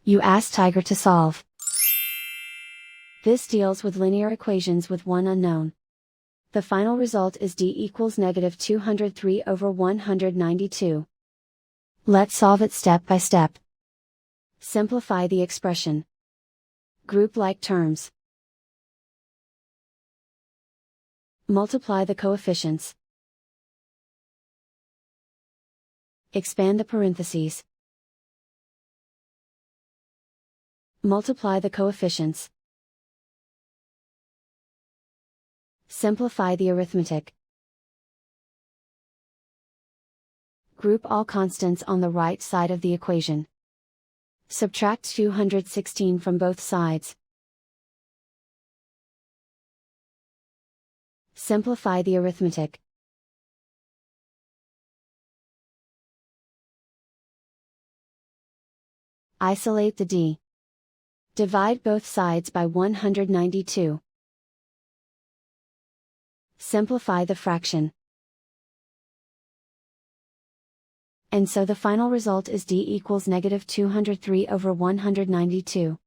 You ask Tiger to solve. This deals with linear equations with one unknown. The final result is d equals -203/192. Let's solve it step by step. Simplify the expression. Group like terms. Multiply the coefficients. Expand the parentheses. Multiply the coefficients. Simplify the arithmetic. Group all constants on the right side of the equation. Subtract 216 from both sides. Simplify the arithmetic. Isolate the d. Divide both sides by 192. Simplify the fraction. And so the final result is d equals -203/192.